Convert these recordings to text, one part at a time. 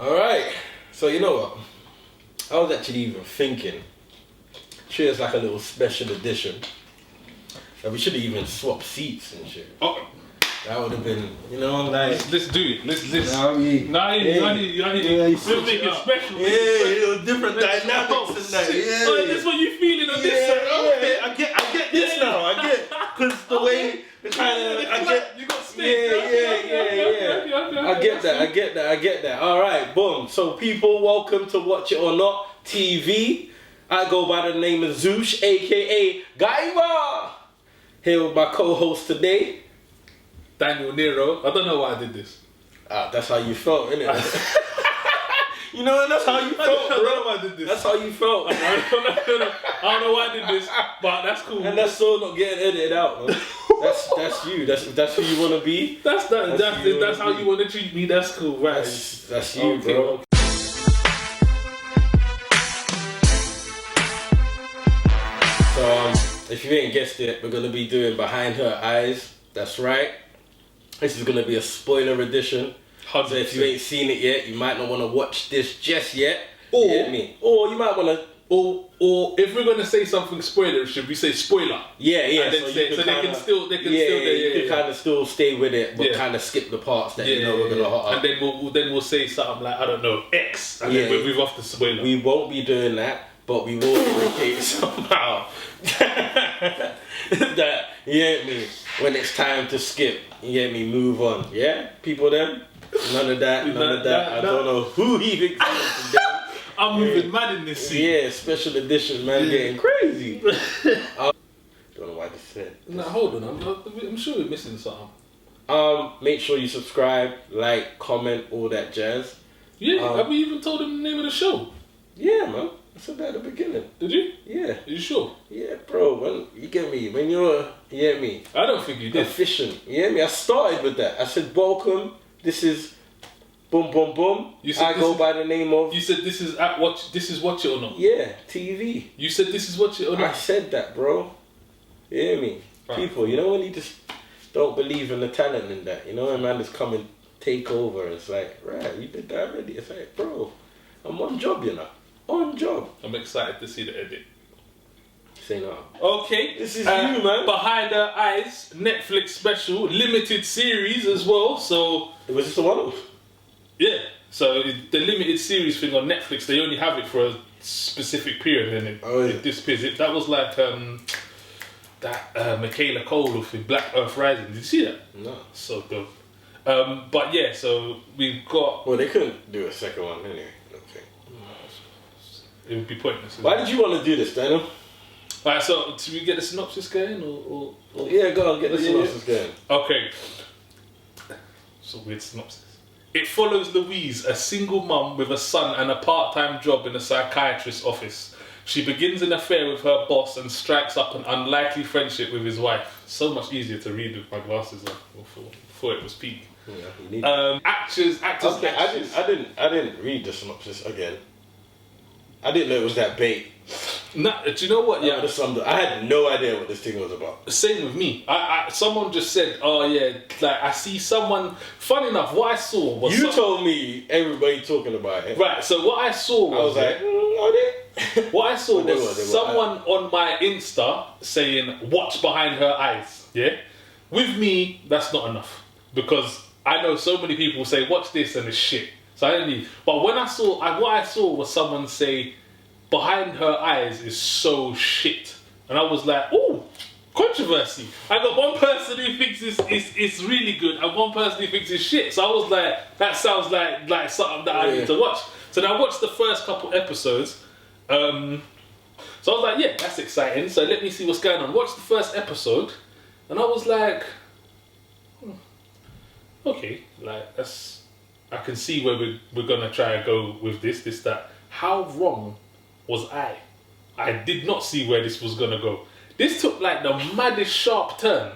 Alright, so you know what? I was actually even thinking, cheers like a little special edition. And we should have even swapped seats and shit. Oh. That would have been, you know, like... Let's do it. Let's. You know what I mean? We'll make it special. Yeah, it was different dynamics and that. Yeah. Oh, that's what you feeling on this side. Okay. I get this now. I get, because the way, the kind of, I get... You got steak. Yeah. I get that. Alright, boom. So people, welcome to Watch It or Not TV. I go by the name of Zush, aka Gaiva. Here with my co-host today, Daniel Nero. I don't know why I did this. That's how you felt, innit? You know, and that's how you felt, I don't know why I did this. That's how you felt. I don't know why I did this, but that's cool. And that's still not getting edited out, man. That's you. That's who you want to be. That's how you want to treat me. That's cool, right? That's you, bro. So, if you ain't guessed it, we're gonna be doing Behind Her Eyes. That's right. This is gonna be a spoiler edition. 100%. So if you ain't seen it yet, you might not want to watch this just yet. Or, you get me? Or you might want to. Or if we're gonna say something spoiler, should we say spoiler? Yeah. And then so they can still kind of still stay with it, but kind of skip the parts that you know we're gonna hot up. And then we'll say something like, I don't know, X, and then we'll move off the spoiler. We won't be doing that, but we will indicate somehow that, you get me, when it's time to skip, you get me, move on. Yeah, people them. None of that. I don't know who even thinks them. I'm moving mad in this scene. Yeah, special edition, man, getting crazy. Don't know why this said. No, hold on, I'm sure we're missing something. Make sure you subscribe, like, comment, all that jazz. Yeah, have we even told them the name of the show? Yeah, man. I said that at the beginning. Did you? Yeah. Are you sure? Yeah, bro. When you get me, when you're, you get me. I don't think you did. Efficient. You get me? I started with that. I said, welcome. This is boom, boom, boom. I go by the name of. You said this is Watch It or Not. Yeah, TV. You said this is Watch It or Not. I said that, bro. You hear me? Right. People, you know when you just don't believe in the talent in that. You know when man just come and take over. It's like, right, you did that already. It's like, bro, I'm on job, you know. On job. I'm excited to see the edit. Say no. Okay. This is you, man. Behind Her Eyes, Netflix special, limited series as well. So was this the one? Yeah. So the limited series thing on Netflix, they only have it for a specific period, and it disappears. That was like that Michaela Cole with Black Earth Rising. Did you see that? No. So dope. But yeah, so we've got. Well, they couldn't do a second one anyway. It would be pointless. Why did you want to do this, Daniel? Alright, so should we get the synopsis going, or? Yeah, go on, get the synopsis going. Okay. So weird synopsis. It follows Louise, a single mum with a son and a part-time job in a psychiatrist's office. She begins an affair with her boss and strikes up an unlikely friendship with his wife. So much easier to read with my glasses on. Before it was peak. Yeah, you need actors. Okay, I didn't read the synopsis again. I didn't know it was that bait. Nah, do you know what? Yeah, I had no idea what this thing was about. Same with me. Someone just said, "Oh yeah," like I see someone. Funny enough, what I saw was you told me everybody talking about it. Right. So what I saw was what I saw was someone on my Insta saying, "Watch Behind Her Eyes." Yeah. With me, that's not enough because I know so many people say, "Watch this," and it's shit. So I didn't need. But when I saw, what I saw was someone say, Behind Her Eyes is so shit. And I was like, oh, controversy. I got one person who thinks it's really good and one person who thinks it's shit. So I was like, that sounds like something that I need to watch. So then I watched the first couple episodes. So I was like, yeah, that's exciting. So let me see what's going on. Watched the first episode and I was like, okay, like that's... I can see where we're gonna try and go with this, that. How wrong was I? I did not see where this was gonna go. This took like the maddest sharp turn.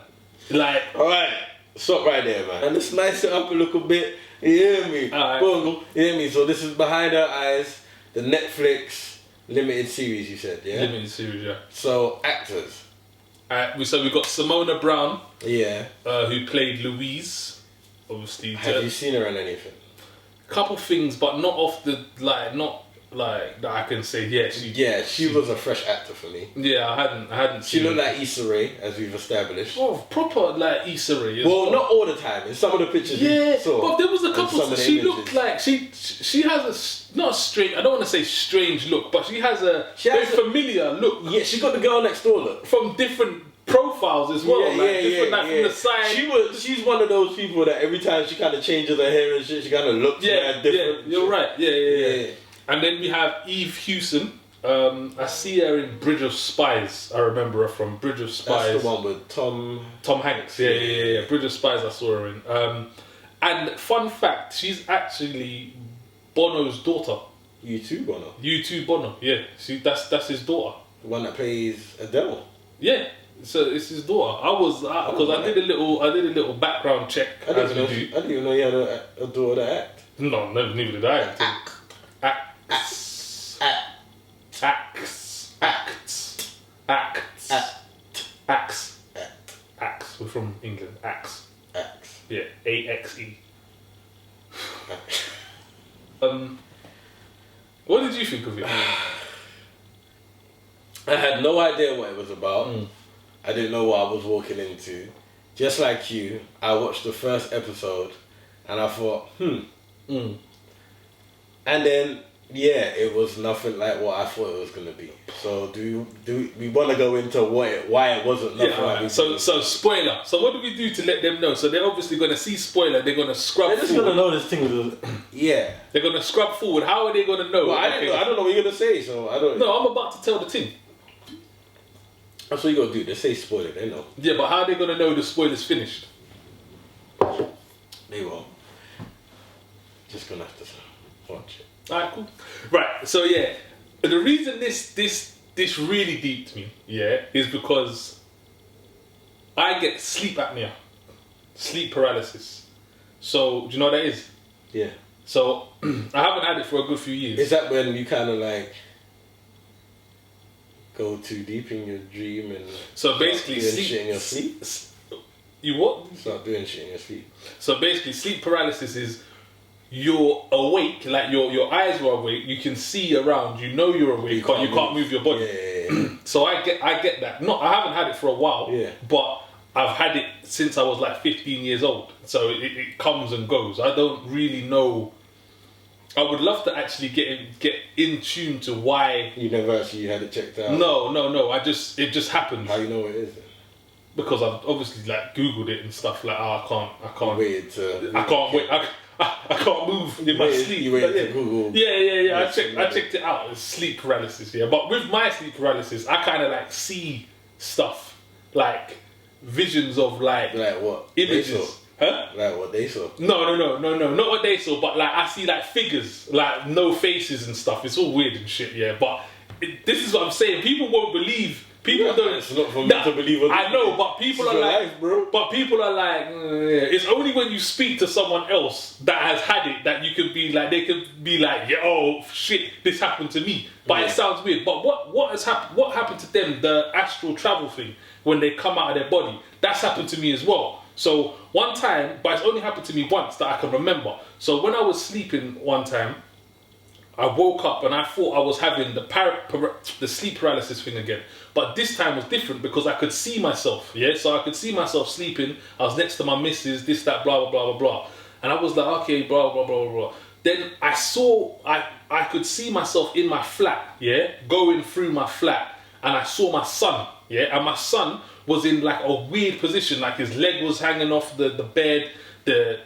Like, alright, stop right there, man. And let's nice it up a little bit. You hear me? Right. Boom, you hear me? So this is Behind Her Eyes, the Netflix limited series. You said, yeah. Limited series, yeah. So actors. So we got Simona Brown. Yeah. Who played Louise. Obviously. Have you seen her on anything? couple things, but not off the not like that I can say. Yeah, she was a fresh actor for me. Yeah, I hadn't. She looked like Issa Rae, as we've established. Oh, proper like Issa Rae. Well, not all the time. In some of the pictures, but there was a couple. She looked like she has not a strange. I don't want to say strange look, but she has a very familiar look. Yeah, she got the girl next door look from different profiles as well. From the side. She's one of those people that every time she kind of changes her hair and shit, she kind of looks different. Yeah, you're right. Yeah. And then we have Eve Hewson. I see her in Bridge of Spies. I remember her from Bridge of Spies. That's the one with Tom Hanks. Yeah. Bridge of Spies. I saw her in. And fun fact, she's actually Bono's daughter. U2 Bono. U2 Bono. Yeah. That's his daughter. The one that plays Adele. Yeah. So it's his daughter. I did a little background check. I didn't even know you had a daughter that act. No, neither did I. Acts. We're from England. Acts. Yeah, AXE. What did you think of it? I had no idea what it was about. I didn't know what I was walking into. Just like you, I watched the first episode and I thought, And then, it was nothing like what I thought it was going to be. So do we want to go into why it wasn't nothing like that? So spoiler. So what do we do to let them know? So they're obviously going to see spoiler. They're going to scrub They're just going to know this thing was... Yeah. They're going to scrub forward. How are they going to know? Well, I don't know what you're going to say, so I don't... No, I'm about to tell the thing. That's what you got to do. They say spoiler, they know. Yeah, but how are they going to know the spoiler's finished? They won't. Just going to have to watch it. Alright, cool. Right, so the reason this really deeped me, is because I get sleep apnea, sleep paralysis. So, do you know what that is? Yeah. So, I haven't had it for a good few years. Is that when you kind of like go too deep in your dream and so basically doing shit in your sleep? You what? Start doing shit in your sleep. So basically, sleep paralysis is you're awake, like your eyes are awake, you can see around, you know you're awake, but you can't move your body. Yeah. So I get that. I haven't had it for a while, but I've had it since I was like 15 years old. So it comes and goes. I don't really know. I would love to actually get in tune to why. You never actually had it checked out? No. It just happened. How you know what it is then? Because I've obviously like Googled it and stuff like, I can't wait to... I can't wait. I can't move in my sleep. You waited to Google. Yeah. I checked it out. It's sleep paralysis. Yeah, but with my sleep paralysis, I kind of like see stuff, like visions of like what images. Huh? Like what they saw? No, not what they saw. But like I see like figures, like no faces and stuff. It's all weird and shit. Yeah, but this is what I'm saying. People won't believe. People don't. It's not for me to believe. I know, but people are like, life, bro. But people are like, it's only when you speak to someone else that has had it that you can be like, they can be like, oh shit, this happened to me. But it sounds weird. But what has happened? What happened to them? The astral travel thing when they come out of their body. That's happened to me as well. So one time, but it's only happened to me once that I can remember. So when I was sleeping one time, I woke up and I thought I was having the sleep paralysis thing again. But this time was different because I could see myself, So I could see myself sleeping. I was next to my missus, this, that, blah, blah, blah, blah, blah. And I was like, okay, blah, blah, blah, blah. Then I could see myself in my flat, going through my flat. And I saw my son, And my son was in like a weird position, like his leg was hanging off the bed.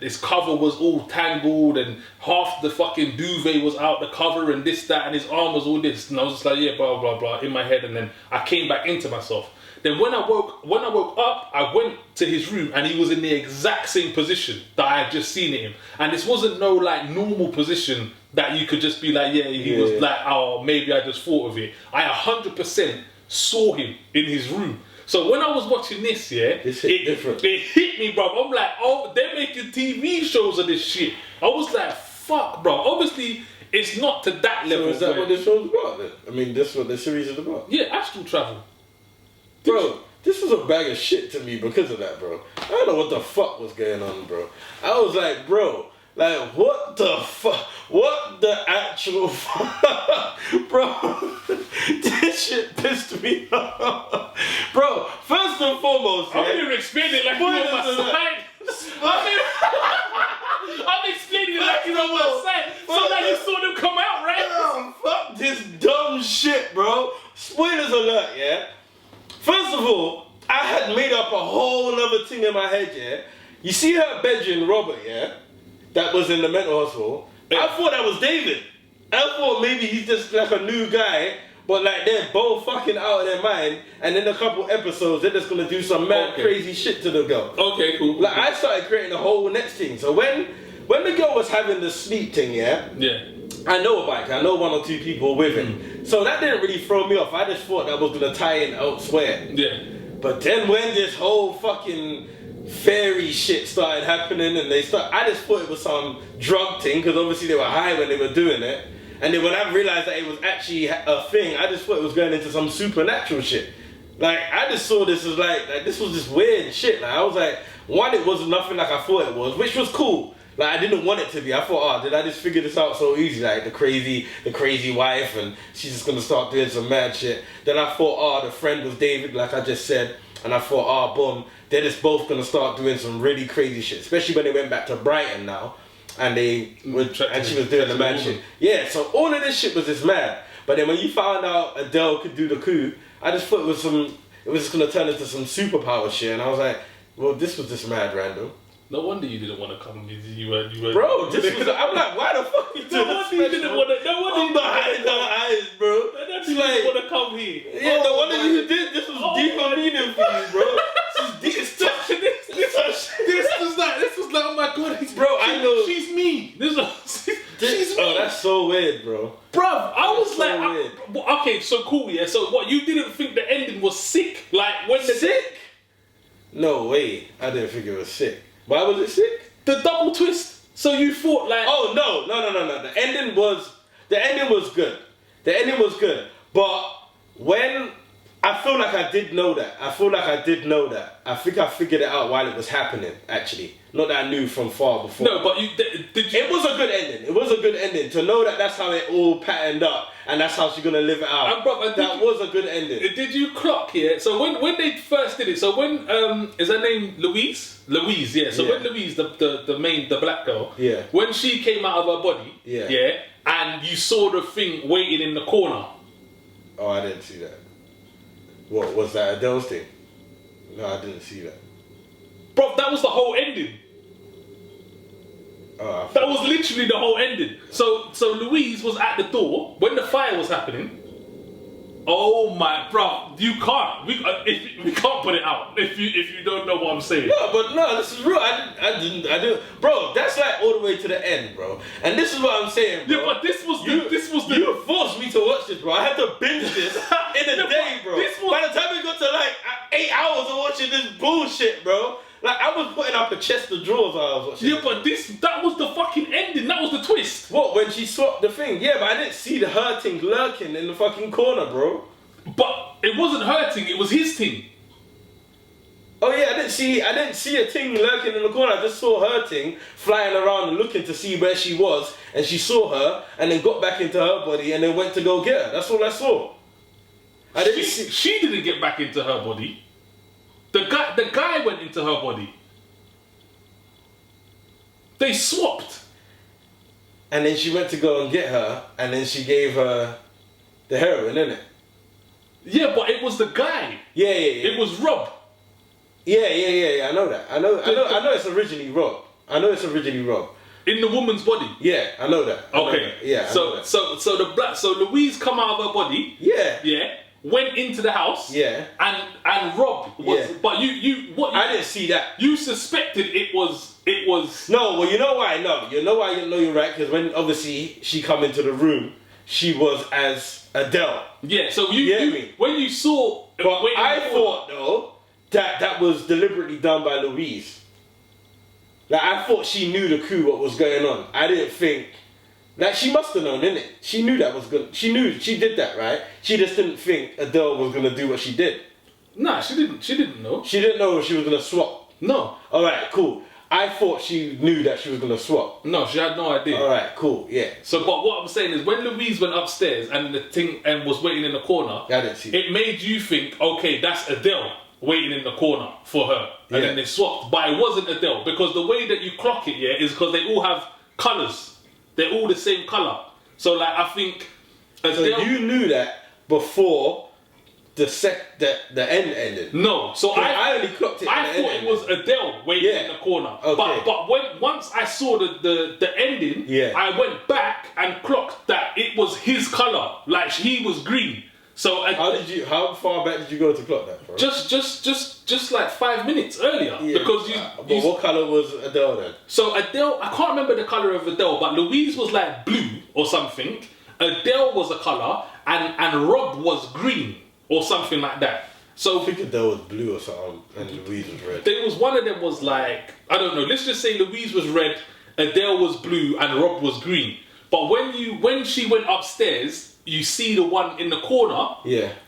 His cover was all tangled and half the fucking duvet was out the cover and this, that, and his arm was all this. And I was just like, blah, blah, blah, in my head. And then I came back into myself. Then when I woke up, I went to his room and he was in the exact same position that I had just seen him. And this wasn't no like normal position that you could just be like, he was like, oh, maybe I just thought of it. I 100% saw him in his room. So when I was watching this, this hit different. It hit me, bro. I'm like, oh, they're making TV shows of this shit. I was like, fuck, bro. Obviously, it's not to that level. So is that what this show's about then? I mean, that's what the series is about? Yeah, astral travel. Bro, this was a bag of shit to me because of that, bro. I don't know what the fuck was going on, bro. I was like, bro, Like, what the fuck? What the actual fuck? Bro, this shit pissed me off. Bro, first and foremost, I didn't explain it like you on my side. I'm explaining it like you're on my side. So that you saw them come out, right? Oh, fuck this dumb shit, bro. Spoilers alert, yeah? First of all, I had made up a whole other thing in my head, yeah? You see her bedroom, Robert, yeah? That was in the mental hospital. I thought that was David. I thought maybe he's just like a new guy, but like they're both fucking out of their mind, and in a couple episodes they're just gonna do some mad crazy shit to the girl. Okay, cool. Like I started creating a whole next thing. So when the girl was having the sleep thing, yeah, I know about it. I know 1 or 2 people with it. So that didn't really throw me off. I just thought that was gonna tie in elsewhere. Yeah. But then when this whole fucking fairy shit started happening, and I just thought it was some drug thing, because obviously they were high when they were doing it. And then when I realized that it was actually a thing, I just thought it was going into some supernatural shit. Like, I just saw this as like this was just weird shit. Like, I was like, one, it wasn't nothing like I thought it was, which was cool. Like, I didn't want it to be. I thought, oh, did I just figure this out so easy? Like, the crazy wife, and she's just gonna start doing some mad shit. Then I thought, oh, the friend was David, like I just said. And I thought, oh, boom, they're just both gonna start doing some really crazy shit. Especially when they went back to Brighton now. And she was doing the mad shit. Yeah, so all of this shit was just mad. But then when you found out Adele could do the coup, I just thought it was just gonna turn into some superpower shit. And I was like, well, this was just mad random. No wonder you didn't want to come. You were. Bro, I'm like, why the fuck you doing this? You didn't want to. No wonder you behind her eyes, bro. You didn't want to come here. Yeah, no wonder you did. This was deeper meaning for you, bro. This was like, oh my god, bro. I know she's me. She's me. Oh, that's so weird, bro. Bruv, I was like, okay, so cool, yeah. So what? You didn't think the ending was sick? Like when the sick? No way. I didn't think it was sick. Why was it sick? The double twist. So you thought like... Oh, no. The ending was good. The ending was good. But when... I feel like I did know that. I think I figured it out while it was happening, actually. Not that I knew from far before. No, but did you... It was a good ending. It was a good ending. To know that that's how it all patterned up. And that's how she's going to live it out. That was a good ending. Did you clock here? So when they first did it, so when, is her name Louise? Louise, yeah. So when Louise, the black girl, when she came out of her body, and you saw the thing waiting in the corner. Oh, I didn't see that. What, was that Adele's thing? No, I didn't see that. Bro, that was the whole ending. Oh, that was literally the whole ending. So Louise was at the door when the fire was happening. Oh my, bro, you can't. We can't put it out if you don't know what I'm saying. No, this is real. I didn't. Bro, that's like all the way to the end, bro. And this is what I'm saying, bro. Yeah, but this was the. You forced me to watch this, bro. I had to binge this in a day, bro. By the time we got to like 8 hours of watching this bullshit, bro. Like, I was putting up a chest of drawers while I was watching. Yeah, but that was the fucking ending. That was the twist. What, when she swapped the thing? Yeah, but I didn't see the her thing lurking in the fucking corner, bro. But it wasn't her thing, it was his thing. Oh yeah, I didn't see a thing lurking in the corner. I just saw her thing flying around and looking to see where she was. And she saw her and then got back into her body and then went to go get her. That's all I saw. She didn't get back into her body. The guy went into her body. They swapped. And then she went to go and get her, and then she gave her the heroin, innit? Yeah, but it was the guy. Yeah. It was Rob. Yeah. I know that. I know it's originally Rob. In the woman's body. Yeah, I know that. Okay. Yeah. So Louise come out of her body. Yeah. Yeah. Went into the house. Yeah. And Rob was. Yeah. But I didn't see that. You suspected it was. No, well, you know why? No, you know why you know you're right, because when obviously she come into the room, she was as Adele. Yeah. So when you saw. But I thought though that was deliberately done by Louise. Like, I thought she knew the coup, what was going on. I didn't think. Like, she must have known, innit? She knew that was good. She knew she did that, right? She just didn't think Adele was gonna do what she did. Nah, she didn't know. She didn't know she was gonna swap. No. Alright, cool. I thought she knew that she was gonna swap. No, she had no idea. All right, cool, yeah. So, but what I'm saying is, when Louise went upstairs and the thing and was waiting in the corner, I didn't see it made you think, okay, that's Adele waiting in the corner for her, and then they swapped. But it wasn't Adele, because the way that you clock it, is because they all have colours. They're all the same colour. So, like, I think Adele. So you knew that before the end ended. No, so I only clocked it. I thought it was Adele waiting in the corner. Okay. But once I saw the ending, I went back and clocked that it was his colour. Like, he was green. So how far back did you go to clock that, bro? Just like 5 minutes earlier. Because but what colour was Adele then? So Adele, I can't remember the colour of Adele, but Louise was like blue or something. Adele was a colour and Rob was green or something like that. So I think Adele was blue or something and Louise was red. There was one of them was like, I don't know, let's just say Louise was red, Adele was blue and Rob was green. But when she went upstairs, you see the one in the corner,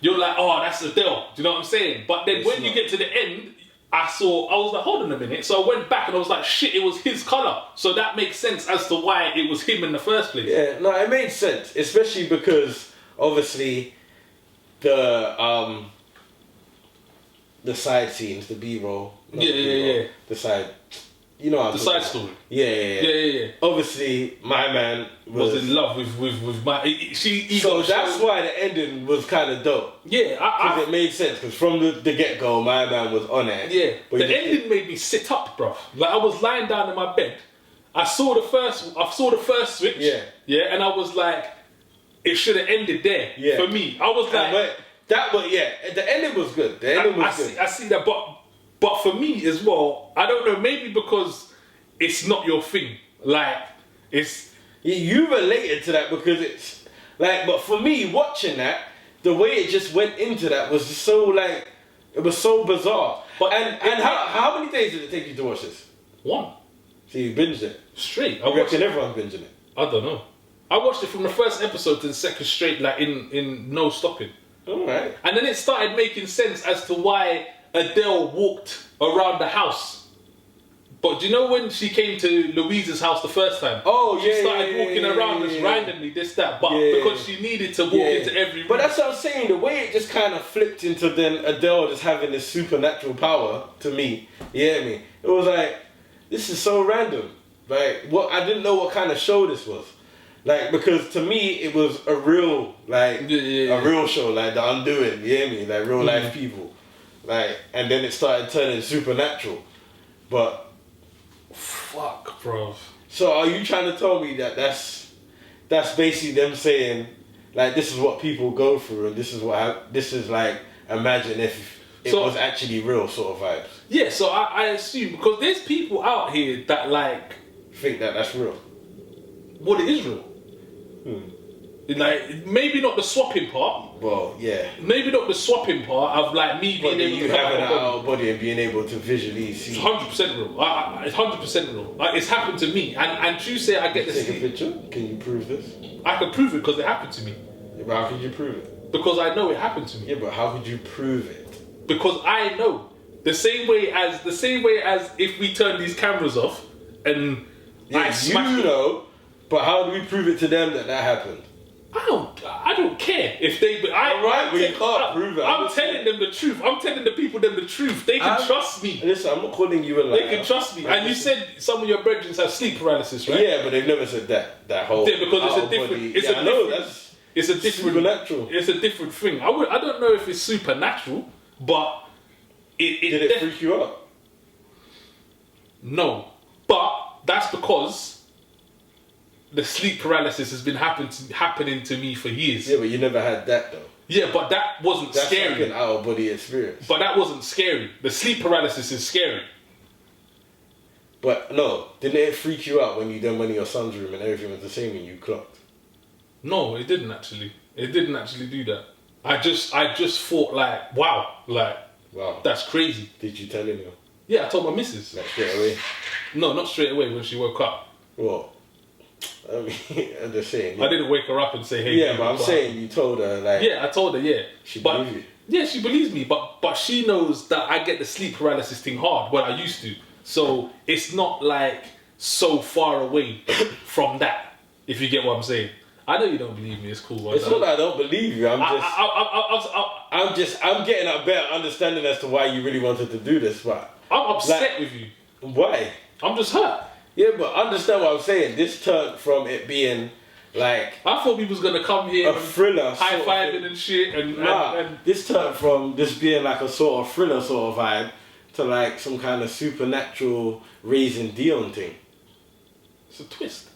you're like, oh, that's Adele. Do you know what I'm saying? But then when you get to the end, I was like, hold on a minute. So I went back and I was like, shit, it was his colour. So that makes sense as to why it was him in the first place. Yeah, no, it made sense. Especially because, obviously, the side scenes, the B-roll. The side... You know, the side story. Yeah. Obviously, my man was in love with my. So that's why the ending was kind of dope. Yeah, because it made sense. Because from the get go, my man was on it. Yeah, but the ending made me sit up, bro. Like, I was lying down in my bed. I saw the first switch. Yeah, and I was like, it should have ended there. Yeah. For me, I was like, the ending was good. The ending was good. I see that, but for me as well, I don't know, maybe because it's not your thing. Like, it's... You related to that because it's... Like, but for me, watching that, the way it just went into that was just so, like... It was so bizarre. But and how many days did it take you to watch this? 1. So you binged it? Straight. I reckon everyone's binging it. I don't know. I watched it from the first episode to the second straight, like, in no stopping. Alright. And then it started making sense as to why Adele walked around the house. But do you know when she came to Louise's house the first time? She started walking around just randomly, this, that. But because she needed to walk into every room. But that's what I'm saying. The way it just kind of flipped into then Adele just having this supernatural power to me. You hear me? It was like, this is so random. Like, I didn't know what kind of show this was. Like, because to me, it was a real, like, a real show. Like, The Undoing. You hear me? Like, real life people. Like, and then it started turning supernatural. But fuck, bro. So are you trying to tell me that that's basically them saying, like, this is what people go through and this is like, imagine if it was actually real sort of vibes? Yeah, so I assume, because there's people out here that, like, think that that's real. Well, it is real. Like, maybe not the swapping part. Well, yeah. Maybe not the swapping part of, like, me being able to having an out body and being able to visually see. It's 100% real. It's 100% real. Like, it's happened to me. And you say I get Take a picture? Can you prove this? I can prove it because it happened to me. Yeah, but how could you prove it? Because I know it happened to me. Yeah, but how could you prove it? Because I know. The same way as if we turn these cameras off and I smash them. Know, but how do we prove it to them that happened? I don't care if they. We can't prove it. I'm telling them the truth. I'm telling the people the truth. They can trust me. Listen, I'm not calling you a liar. They can trust me. And you said some of your brethren have sleep paralysis, right? Yeah, but they've never said that whole. Yeah, because it's a different. It's a different. Supernatural. It's a different thing. I don't know if it's supernatural, but did it freak you out? No, but that's because the sleep paralysis has been happening to me for years. Yeah, but you never had that though. Yeah, but that wasn't scary. That's like an out of body experience. But that wasn't scary. The sleep paralysis is scary. But no, didn't it freak you out when you then went in your son's room and everything was the same and you clocked? No, it didn't actually. It didn't actually do that. I just thought like, wow, that's crazy. Did you tell anyone? Yeah, I told my missus. Like straight away? No, not straight away when she woke up. What? I mean, I'm just saying. Yeah. I didn't wake her up and say, hey. Yeah, but I'm saying you told her, like... Yeah, I told her, yeah. She believes you? Yeah, she believes me, but she knows that I get the sleep paralysis thing hard. Well, I used to. So it's not like so far away from that. If you get what I'm saying. I know you don't believe me. It's cool. It's not that I don't believe you. I'm getting a better understanding as to why you really wanted to do this. But I'm upset with you. Why? I'm just hurt. Yeah, but understand what I'm saying. This turned from it being like I thought people was gonna come here a thriller, high fiving and shit, and this turned from this being like a sort of thriller sort of vibe to like some kind of supernatural raising Dion thing. It's a twist.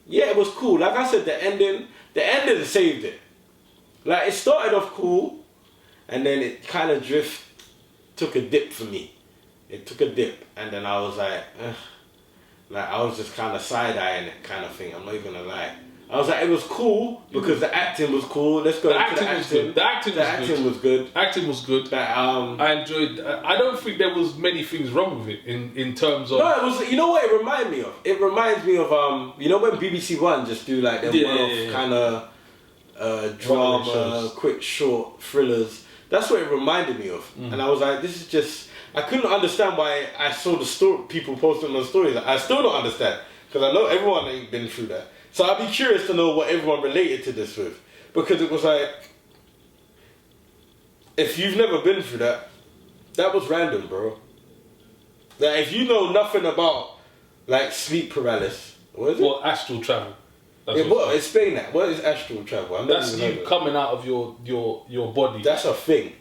Yeah, it was cool. Like I said, the ending saved it. Like it started off cool, and then it kind of took a dip for me. It took a dip, and then I was like, like I was just kind of side-eyeing it, kind of thing. I'm not even gonna lie. I was like, it was cool because the acting was cool. Let's go. The acting was good. The acting was good. Acting was good. I enjoyed. I don't think there was many things wrong with it in terms of. No, it was. You know what it reminded me of? It reminds me of you know when BBC One just do like their one-off kind of drama, quick short thrillers. That's what it reminded me of. And I was like, this is just. I couldn't understand why I saw the story people posting on stories. I still don't understand because I know everyone ain't been through that. So I'd be curious to know what everyone related to this with, because it was like, if you've never been through that, that was random, bro. Like if you know nothing about like sleep paralysis, what is it? Well, astral travel. Explain that. What is astral travel? That's you coming out of your body. That's a thing.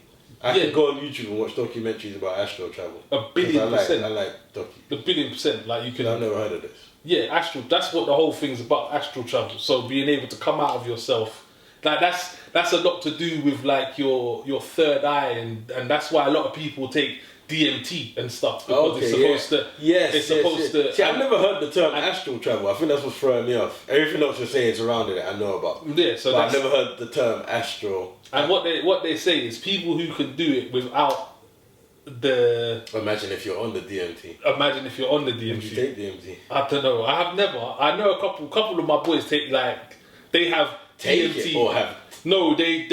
I can go on YouTube and watch documentaries about astral travel. A billion percent. I like docu. A billion percent. Like you can. I've never heard of this. Yeah, astral. That's what the whole thing's about. Astral travel. So being able to come out of yourself, like that's a lot to do with like your third eye, and that's why a lot of people take DMT and stuff because it's supposed to. Yes, it's supposed to. See, I've never heard the term astral travel. I think that's what's throwing me off. Everything else you're saying surrounding it, I know about. Yeah, so but I've never heard the term astral. And what they say is people who can do it without the. Imagine if you're on the DMT. Imagine if you're on the DMT. Would you take DMT? I don't know. I have never. I know a couple of my boys take like they have take DMT. It or have. No, they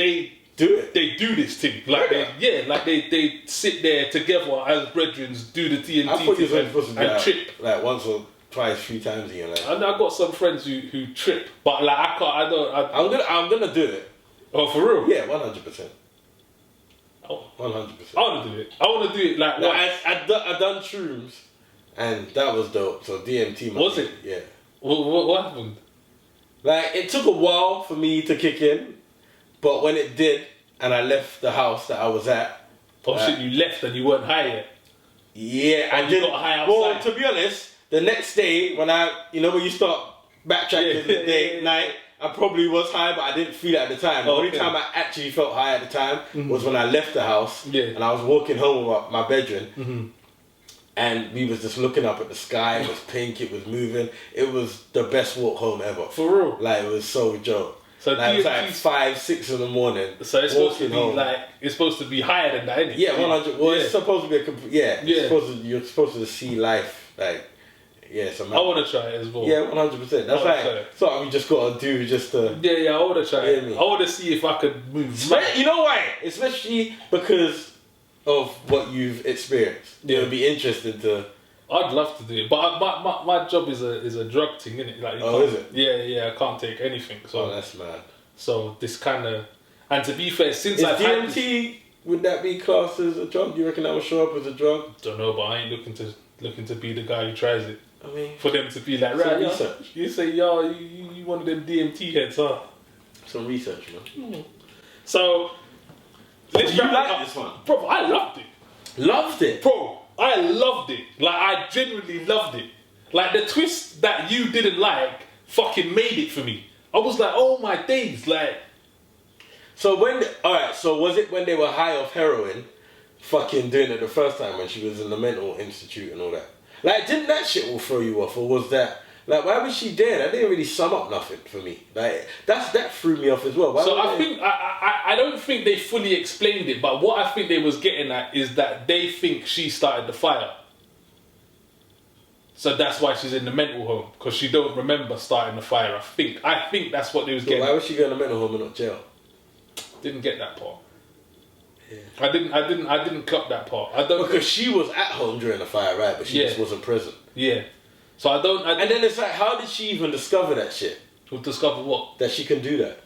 do it. They do this thing like they sit there together as brethren, do the DMT I thought you were supposed to and trip like once or twice, 3 times in your life. And I got some friends who trip, but like I can't. I'm gonna do it. Oh, for real? Yeah, 100%. Oh, 100%. I want to do it. I want to do it like. I done shrooms, and that was dope. So DMT. Was it? Yeah. What happened? Like it took a while for me to kick in, but when it did, and I left the house that I was at. Oh shit! You left and you weren't high yet. Yeah, I did. Got high outside. Well, to be honest, the next day when when you start backtracking the day, night. I probably was high, but I didn't feel it at the time. The only time I actually felt high at the time was when I left the house and I was walking home with my bedroom and we was just looking up at the sky. It was pink, it was moving. It was the best walk home ever. For real? Like, it was so dope. So like, it was like 5, 6 in the morning. So it's supposed to be home. It's supposed to be higher than that, isn't it? Yeah, 100. Well, it's supposed to be you're supposed to see life like. Yeah, I want to try it as well. Yeah, 100%. That's like something you just got to do just to... Yeah, I want to try it. I want to see if I could move. You know why? Especially because of what you've experienced. Yeah. It would be interesting to... I'd love to do it, but my job is a drug thing, isn't it? Like, is it? Yeah, I can't take anything. So, that's mad. So this kind of... And to be fair, since I've had DMT, would that be classed as a drug? Do you reckon that would show up as a drug? Don't know, but I ain't looking to be the guy who tries it. I mean, for them to be like, right, you say, you one of them DMT heads, huh? Some research, man. So, let's you like this one? Bro, I loved it. Loved it? Bro, I loved it. Like, I genuinely loved it. Like, the twist that you didn't like fucking made it for me. I was like, oh my days, like... So was it when they were high off heroin, fucking doing it the first time when she was in the mental institute and all that? Like, didn't that shit all throw you off, or was that... Like, why was she there? That didn't really sum up nothing for me. Like, that threw me off as well. I don't think they fully explained it, but what I think they was getting at is that they think she started the fire. So that's why she's in the mental home, because she don't remember starting the fire. I think that's what they was getting. Why was she going to mental home and not jail? Didn't get that part. I didn't clock that part. I don't because she was at home during the fire, right? But she just wasn't present. Yeah. So I don't. And then it's like, how did she even discover that shit? Discover what? That she can do that.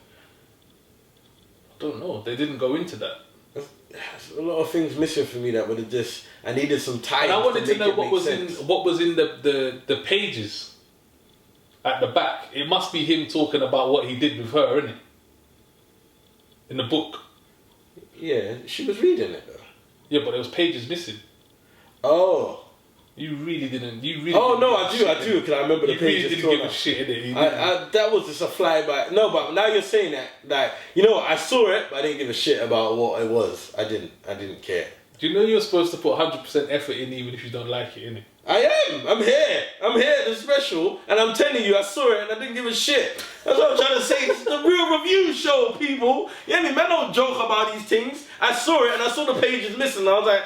I don't know. They didn't go into that. There's a lot of things missing for me that would have just. I needed some time. And I wanted to know what was sense. in the pages at the back. It must be him talking about what he did with her, isn't it? In the book. Yeah, she was reading it though. Yeah, but there was pages missing. Oh. You really didn't. Oh no, I do, because I remember the pages. You really didn't give a shit in it. That was just a flyby. No, but now you're saying that, like, you know what? I saw it, but I didn't give a shit about what it was. I didn't care. Do you know you're supposed to put 100% effort in, even if you don't like it, innit? I am. I'm here. The special, and I'm telling you, I saw it and I didn't give a shit. That's what I'm trying to say. It's the real review show, people. Yeah, man, don't joke about these things. I saw it and I saw the pages missing. And I was like,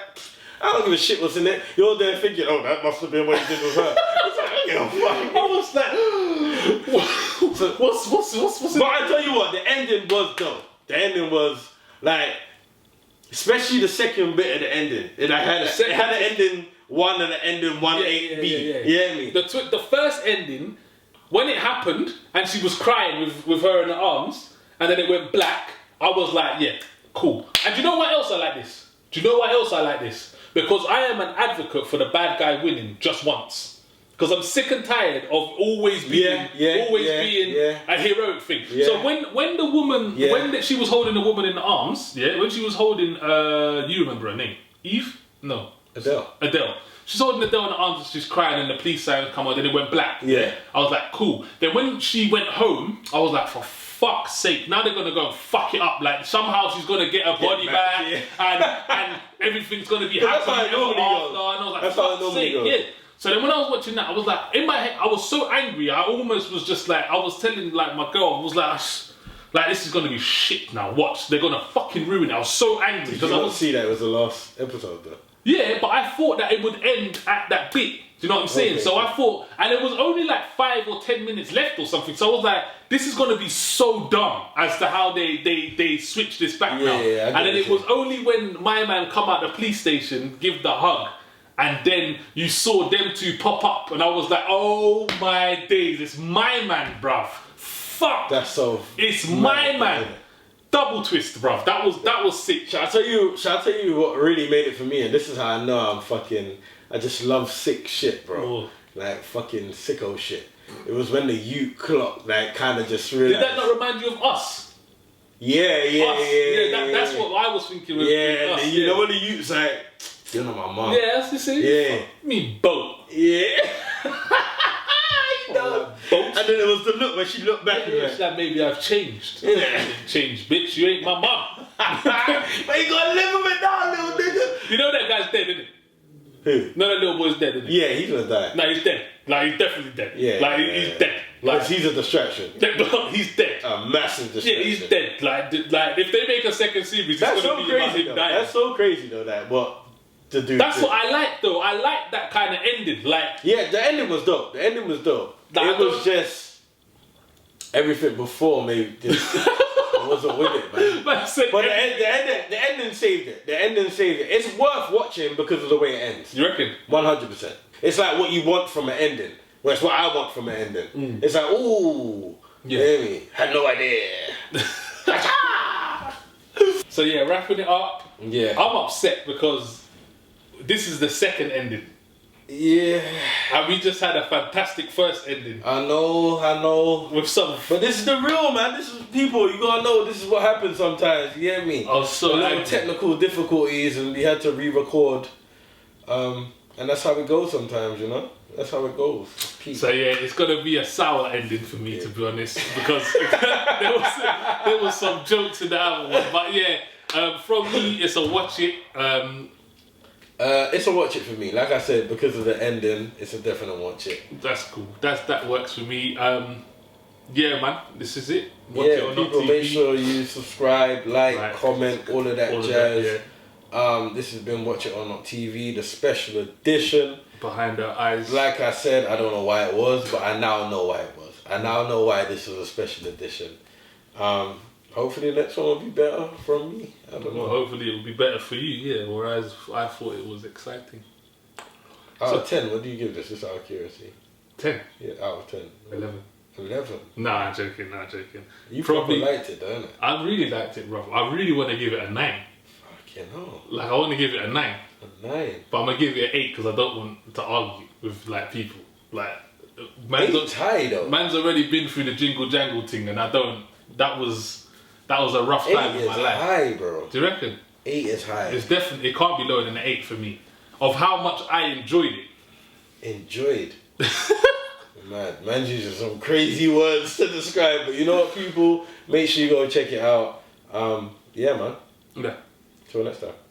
I don't give a shit what's in it. You're there thinking, oh, that must have been what he did with her. I was like, I don't give a fuck. I was like, what's But I tell you what, the ending was dope. The ending was like, especially the second bit of the ending. It had an ending 1 and an ending 1-8B. Yeah. You hear me? The first ending, when it happened and she was crying with her in her arms, and then it went black, I was like, yeah, cool. And do you know what else I like this? Because I am an advocate for the bad guy winning just once. Because I'm sick and tired of always being a heroic thing. Yeah. So when the woman, when she was holding the woman in the arms, when she was holding, you remember her name? Eve? No. Adele. She's holding Adele in the arms and she's crying and the police sirens come on, then it went black. Yeah. I was like, cool. Then when she went home, I was like, for fuck's sake, now they're gonna go and fuck it up. Like somehow she's gonna get her body back and everything's gonna be happy ever after. And I was like, fuck's sake, yeah. So then when I was watching that, I was like, in my head, I was so angry. I almost was just like, I was telling like my girl, I was like this is gonna be shit now. Watch, they're gonna fucking ruin it. I was so angry because I didn't see that it was the last episode though. Yeah, but I thought that it would end at that bit. Do you know what I'm saying? Okay, so I thought, and it was only like 5 or 10 minutes left or something. So I was like, this is going to be so dumb as to how they switch this back now. Yeah, and then it was only when my man come out the police station, give the hug, and then you saw them two pop up, and I was like, oh my days, it's my man, bruv. Fuck. That's so. It's my man. Double twist, bruv. That was sick. Shall I tell you what really made it for me? And this is how I know I just love sick shit, bro. Oh. Like fucking sicko shit. It was when the Ute clock, like, kind of just realized. Did that not remind you of Us? Yeah. That's what I was thinking with Us. You know when the Ute's like, you're not my mom. Yeah, that's the same. Yeah. Me boat. Yeah. Boat. And then it was the look when she looked back at me. She's like, maybe I've changed. Yeah. Changed, bitch. You ain't my mom. But you gotta live with it now, little nigga. You know that guy's dead, isn't it? Who? No, that little boy's dead, isn't he? Yeah, he's gonna die. No, he's dead. Like, he's definitely dead. Yeah. Like, he's dead. Like, he's a distraction. He's dead. A massive distraction. Yeah, he's dead. Like if they make a second series, it's gonna be about him dying. That's so crazy though, that what to do. That's what I like though. I like that kind of ending. Like, yeah, the ending was dope. It was just everything before maybe just wasn't with it, man. But the ending saved it. It's worth watching because of the way it ends. You reckon? 100%. It's like what you want from an ending. Well, it's what I want from an ending. It's like, ooh, you hear me? Had no idea. So yeah, wrapping it up. Yeah, I'm upset because this is the second ending. Yeah. And we just had a fantastic first ending. I know. With some... But this is the real, man. This is people. You gotta know this is what happens sometimes. You hear me? I was so like technical difficulties and we had to re-record. And that's how it goes sometimes, you know? That's how it goes. So yeah, it's gonna be a sour ending for me, to be honest. Because there was some jokes in the other one. But yeah, from me, it's a watch it. It's a watch it for me. Like I said, because of the ending, it's a definite watch it. That's cool. That works for me. Yeah, man. This is it. Watch it on people, make sure you subscribe, like, comment, all of that jazz. This has been Watch It or Not TV, the special edition. Behind our eyes. Like I said, I don't know why it was, but I now know why it was. I now know why this was a special edition. Hopefully the next one will be better from me. I don't know. Hopefully it will be better for you, yeah. Whereas I thought it was exciting. Out of 10, what do you give this? Just out of curiosity. 10. Yeah, out of 10. 11. 11? Nah, I'm joking. You probably liked it, don't it? I really liked it, bro. I really want to give it a 9. Fucking hell. Like, I want to give it a 9. A 9? But I'm going to give it an 8 because I don't want to argue with, like, people. Like, Eight's high, though. Man's already been through the jingle jangle thing and I don't... That was a rough time in my life. 8 is high, bro. Do you reckon? 8 is high. It's definitely... It can't be lower than an 8 for me. Of how much I enjoyed it. Enjoyed? Man uses some crazy words to describe, but you know what, people? Make sure you go check it out. Yeah, man. Yeah. Till next time.